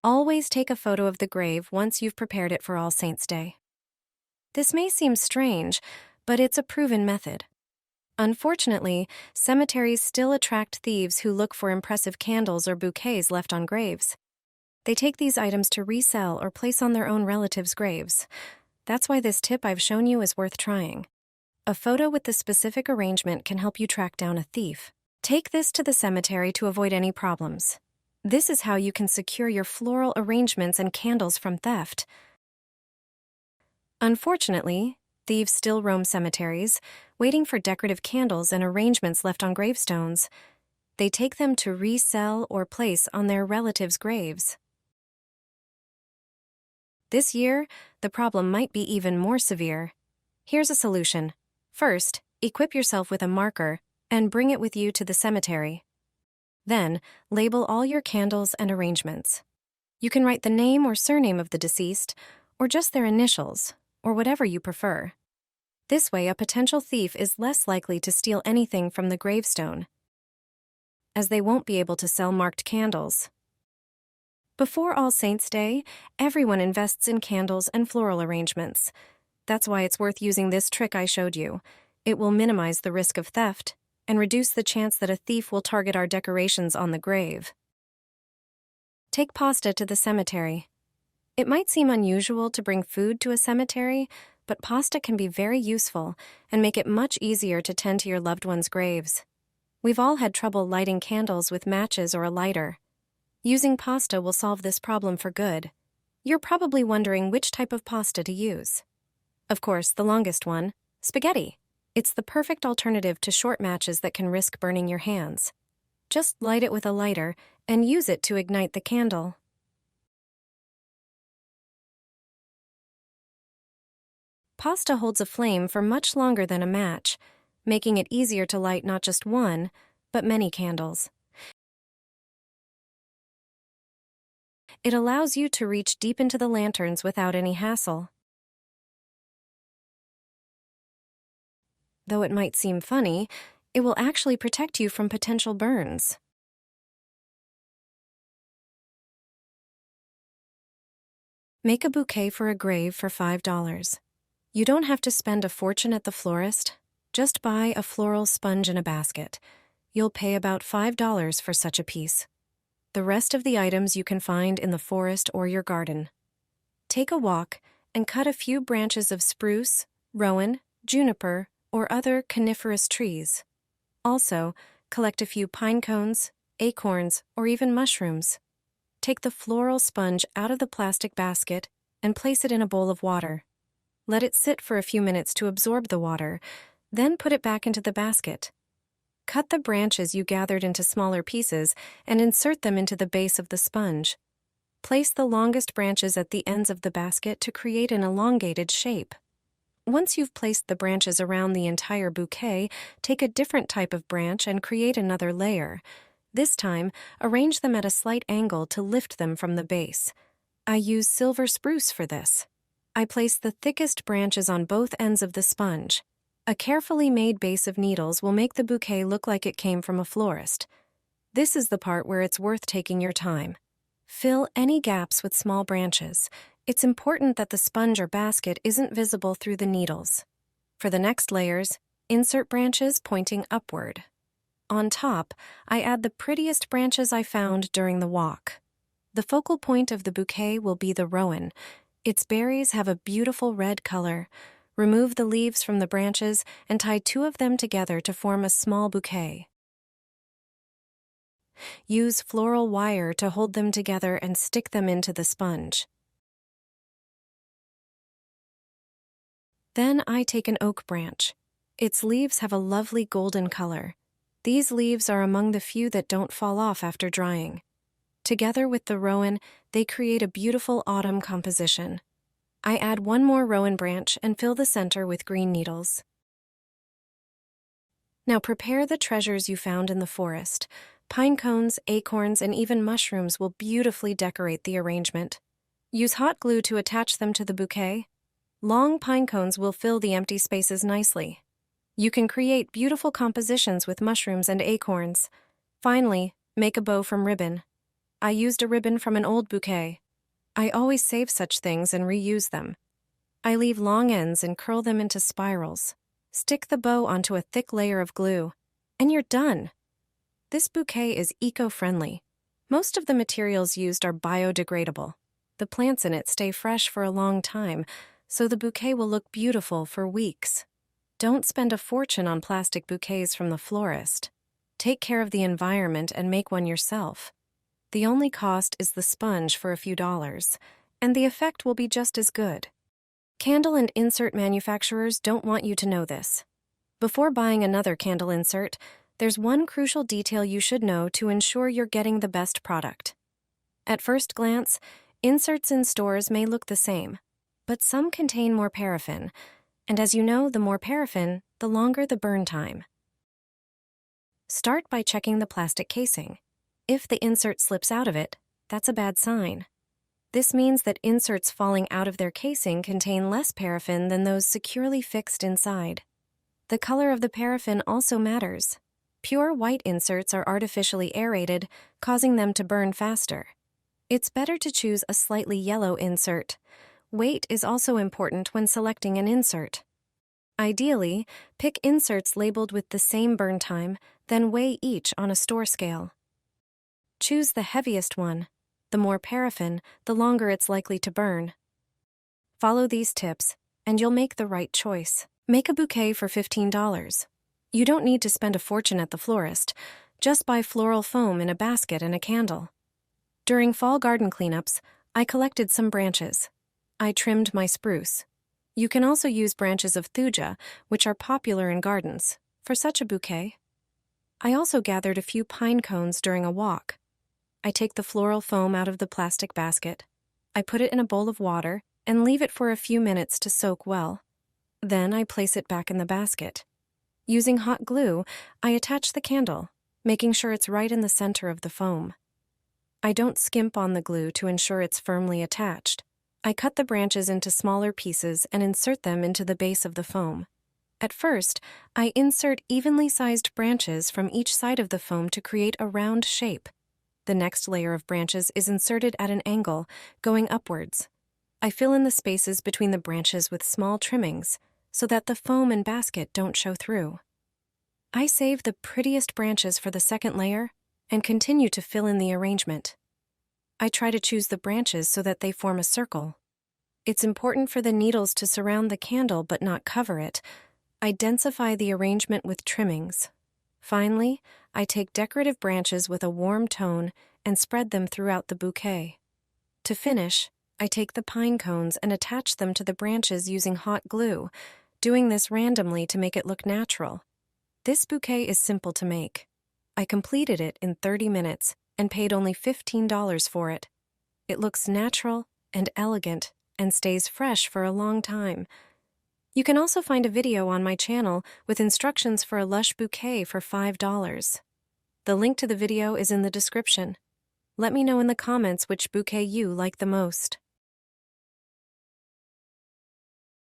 Always take a photo of the grave once you've prepared it for All Saints' Day. This may seem strange, but it's a proven method. Unfortunately, cemeteries still attract thieves who look for impressive candles or bouquets left on graves. They take these items to resell or place on their own relatives' graves. That's why this tip I've shown you is worth trying. A photo with the specific arrangement can help you track down a thief. Take this to the cemetery to avoid any problems. This is how you can secure your floral arrangements and candles from theft. Unfortunately, thieves still roam cemeteries, waiting for decorative candles and arrangements left on gravestones. They take them to resell or place on their relatives' graves. This year, the problem might be even more severe. Here's a solution. First, equip yourself with a marker and bring it with you to the cemetery. Then, label all your candles and arrangements. You can write the name or surname of the deceased, or just their initials, or whatever you prefer. This way, a potential thief is less likely to steal anything from the gravestone, as they won't be able to sell marked candles. Before All Saints' Day, everyone invests in candles and floral arrangements. That's why it's worth using this trick I showed you. It will minimize the risk of theft and reduce the chance that a thief will target our decorations on the grave. Take pasta to the cemetery. It might seem unusual to bring food to a cemetery, but pasta can be very useful and make it much easier to tend to your loved ones' graves. We've all had trouble lighting candles with matches or a lighter. Using pasta will solve this problem for good. You're probably wondering which type of pasta to use. Of course, the longest one, spaghetti. It's the perfect alternative to short matches that can risk burning your hands. Just light it with a lighter and use it to ignite the candle. Pasta holds a flame for much longer than a match, making it easier to light not just one, but many candles. It allows you to reach deep into the lanterns without any hassle. Though it might seem funny, it will actually protect you from potential burns. Make a bouquet for a grave for $5. You don't have to spend a fortune at the florist. Just buy a floral sponge in a basket. You'll pay about $5 for such a piece. The rest of the items you can find in the forest or your garden. Take a walk and cut a few branches of spruce, rowan, juniper, or other coniferous trees. Also, collect a few pine cones, acorns, or even mushrooms. Take the floral sponge out of the plastic basket and place it in a bowl of water. Let it sit for a few minutes to absorb the water, then put it back into the basket. Cut the branches you gathered into smaller pieces and insert them into the base of the sponge. Place the longest branches at the ends of the basket to create an elongated shape. Once you've placed the branches around the entire bouquet, take a different type of branch and create another layer. This time, arrange them at a slight angle to lift them from the base. I use silver spruce for this. I place the thickest branches on both ends of the sponge. A carefully made base of needles will make the bouquet look like it came from a florist. This is the part where it's worth taking your time. Fill any gaps with small branches. It's important that the sponge or basket isn't visible through the needles. For the next layers, insert branches pointing upward. On top, I add the prettiest branches I found during the walk. The focal point of the bouquet will be the rowan. Its berries have a beautiful red color. Remove the leaves from the branches and tie two of them together to form a small bouquet. Use floral wire to hold them together and stick them into the sponge. Then I take an oak branch. Its leaves have a lovely golden color. These leaves are among the few that don't fall off after drying. Together with the rowan, they create a beautiful autumn composition. I add one more rowan branch and fill the center with green needles. Now prepare the treasures you found in the forest. Pine cones, acorns, and even mushrooms will beautifully decorate the arrangement. Use hot glue to attach them to the bouquet. Long pine cones will fill the empty spaces nicely. You can create beautiful compositions with mushrooms and acorns. Finally, make a bow from ribbon. I used a ribbon from an old bouquet. I always save such things and reuse them. I leave long ends and curl them into spirals. Stick the bow onto a thick layer of glue, and you're done. This bouquet is eco-friendly. Most of the materials used are biodegradable. The plants in it stay fresh for a long time, so the bouquet will look beautiful for weeks. Don't spend a fortune on plastic bouquets from the florist. Take care of the environment and make one yourself. The only cost is the sponge for a few dollars, and the effect will be just as good. Candle and insert manufacturers don't want you to know this. Before buying another candle insert, there's one crucial detail you should know to ensure you're getting the best product. At first glance, inserts in stores may look the same, but some contain more paraffin, and as you know, the more paraffin, the longer the burn time. Start by checking the plastic casing. If the insert slips out of it, that's a bad sign. This means that inserts falling out of their casing contain less paraffin than those securely fixed inside. The color of the paraffin also matters. Pure white inserts are artificially aerated, causing them to burn faster. It's better to choose a slightly yellow insert. Weight is also important when selecting an insert. Ideally, pick inserts labeled with the same burn time, then weigh each on a store scale. Choose the heaviest one. The more paraffin, the longer it's likely to burn. Follow these tips, and you'll make the right choice. Make a bouquet for $15. You don't need to spend a fortune at the florist. Just buy floral foam in a basket and a candle. During fall garden cleanups, I collected some branches. I trimmed my spruce. You can also use branches of thuja, which are popular in gardens, for such a bouquet. I also gathered a few pine cones during a walk. I take the floral foam out of the plastic basket. I put it in a bowl of water and leave it for a few minutes to soak well. Then I place it back in the basket. Using hot glue, I attach the candle, making sure it's right in the center of the foam. I don't skimp on the glue to ensure it's firmly attached. I cut the branches into smaller pieces and insert them into the base of the foam. At first, I insert evenly sized branches from each side of the foam to create a round shape. The next layer of branches is inserted at an angle, going upwards. I fill in the spaces between the branches with small trimmings, so that the foam and basket don't show through. I save the prettiest branches for the second layer and continue to fill in the arrangement. I try to choose the branches so that they form a circle. It's important for the needles to surround the candle but not cover it. I densify the arrangement with trimmings. Finally, I take decorative branches with a warm tone and spread them throughout the bouquet. To finish, I take the pine cones and attach them to the branches using hot glue, doing this randomly to make it look natural. This bouquet is simple to make. I completed it in 30 minutes and paid only $15 for it. It looks natural and elegant and stays fresh for a long time. You can also find a video on my channel with instructions for a lush bouquet for $5. The link to the video is in the description. Let me know in the comments which bouquet you like the most.